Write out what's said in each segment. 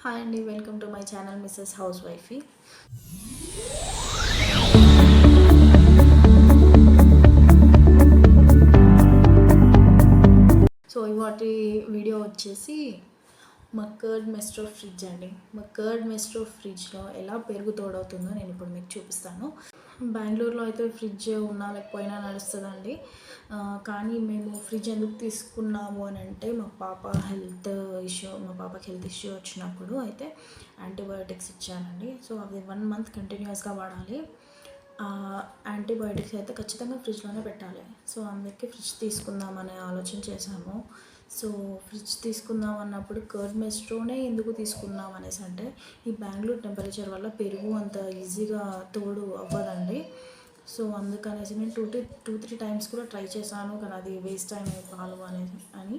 Hi అండి, welcome to my channel Mrs housewifey. So ఇవాటి video వచ్చేసి మా కర్డ్ మెస్ట్రో ఫ్రిడ్జ్ అండి. మా కర్డ్ మెస్ట్రో ఫ్రిడ్జ్లో ఎలా పెరుగు తోడవుతుందో నేను ఇప్పుడు మీకు చూపిస్తాను. బెంగళూరులో అయితే ఫ్రిడ్జ్ ఉన్నా లేకపోయినా నడుస్తుందండి. కానీ మేము ఫ్రిడ్జ్ ఎందుకు తీసుకున్నాము అని అంటే మా పాపకి హెల్త్ ఇష్యూ వచ్చినప్పుడు అయితే యాంటీబయోటిక్స్ ఇచ్చానండి. సో అవి 1 మంత్ కంటిన్యూస్గా వాడాలి. యాంటీబయోటిక్స్ అయితే ఖచ్చితంగా ఫ్రిడ్జ్లోనే పెట్టాలి. సో అందుకే ఫ్రిడ్జ్ తీసుకుందామనే ఆలోచన చేశాము. సో ఫ్రిడ్జ్ తీసుకుందాం అన్నప్పుడు కర్డ్ మెస్ట్రోనే ఎందుకు తీసుకుందాం అనేసి అంటే ఈ బెంగళూరు టెంపరేచర్ వల్ల పెరుగు అంత ఈజీగా తోడు అవ్వదండి. సో అందుకనేసి నేను 2-3 టైమ్స్ కూడా ట్రై చేశాను, కానీ అది వేస్ట్ అయినాయి పాలు అని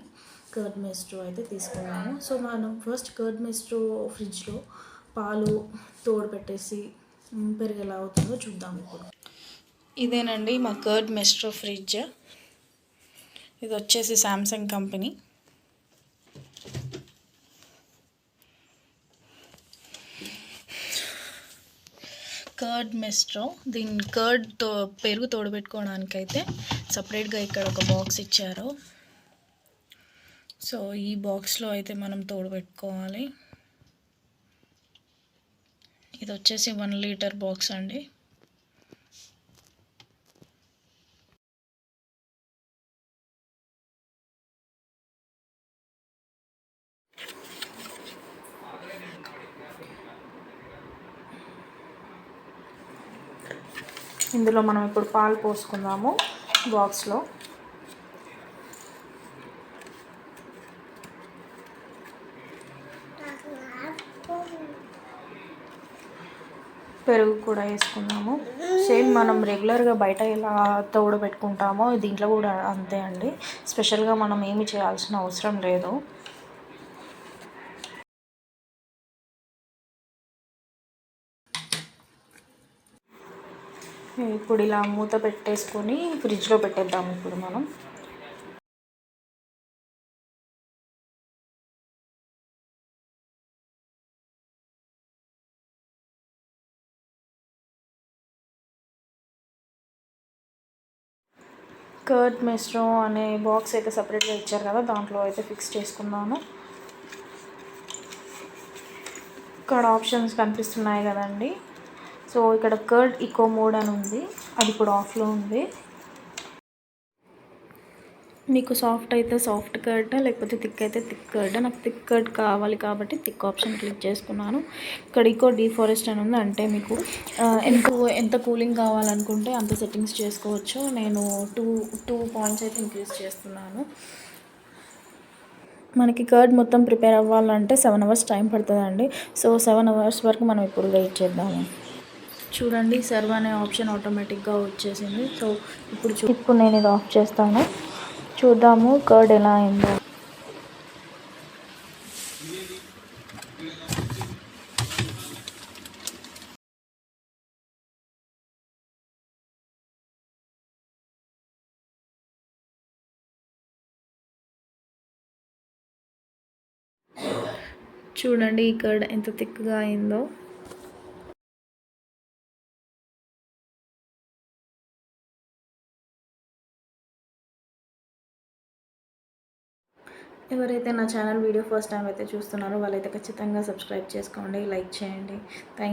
కర్డ్ మెస్ట్రో అయితే తీసుకున్నాము. సో మనం ఫస్ట్ కర్డ్ మెస్ట్రో ఫ్రిడ్జ్లో పాలు తోడు పెట్టేసి పెరుగు ఎలా అవుతుందో చూద్దాం. ఇప్పుడు ఇదేనండి మా కర్డ్ మెస్ట్రో ఫ్రిడ్జ్. ఇది వచ్చేసి శాంసంగ్ కంపెనీ. Curd Maestro. దీన్ని పెరుగు తోడబెట్టుకోవడానికైతే సపరేట్గా ఇక్కడ ఒక బాక్స్ ఇచ్చారు. సో ఈ బాక్స్లో అయితే మనం తోడబెట్టుకోవాలి. ఇది వచ్చేసి 1 లీటర్ బాక్స్ అండి. ఇందులో మనం ఇప్పుడు పాలు పోసుకుందాము బాక్స్లో. పెరుగు కూడా వేసుకుందాము. సేమ్ మనం రెగ్యులర్గా బయట ఎలా తోడబెట్టుకుంటామో దీంట్లో కూడా అంతే అండి. స్పెషల్గా మనం ఏమి చేయాల్సిన అవసరం లేదు. ఇప్పుడు ఇలా మూత పెట్టేసుకొని ఫ్రిడ్జ్లో పెట్టేద్దాము. ఇప్పుడు మనం కర్డ్ మెస్ట్రో అనే బాక్స్ అయితే సపరేట్గా ఇచ్చారు కదా, దాంట్లో అయితే ఫిక్స్ చేసుకున్నాను. ఇక్కడ ఆప్షన్స్ కనిపిస్తున్నాయి కదండి. సో ఇక్కడ కర్డ్ ఈకో మోడ్ అని ఉంది, అది ఇప్పుడు ఆఫ్లో ఉంది. మీకు సాఫ్ట్ అయితే సాఫ్ట్ కర్డ్, లేకపోతే థిక్ అయితే థిక్ కర్డ్. నాకు థిక్ కర్డ్ కావాలి కాబట్టి థిక్ ఆప్షన్ క్లిక్ చేసుకున్నాను. ఇక్కడ ఈకో డిఫారెస్ట్ అని ఉంది, అంటే మీకు ఎంత కూలింగ్ కావాలనుకుంటే అంత సెట్టింగ్స్ చేసుకోవచ్చు. నేను టూ పాయింట్స్ అయితే ఇంక్రీజ్ చేస్తున్నాను. మనకి కర్డ్ మొత్తం ప్రిపేర్ అవ్వాలంటే 7 అవర్స్ టైం పడుతుందండి. సో 7 అవర్స్ వరకు మనం ఇప్పుడు వెయిట్ చేద్దాము. చూడండి, సర్వ్ అనే ఆప్షన్ ఆటోమేటిక్గా వచ్చేసింది. సో ఇప్పుడు నేను ఇది ఆఫ్ చేస్తాను. చూద్దాము కర్డ్ ఎలా అయిందో. చూడండి ఈ కర్డ్ ఎంత థిక్గా అయిందో. ఎవరైతే నా ఛానల్ వీడియో ఫస్ట్ టైం అయితే చూస్తున్నారో వాళ్ళైతే ఖచ్చితంగా సబ్స్క్రైబ్ చేసుకోండి, లైక్ చేయండి. థ్యాంక్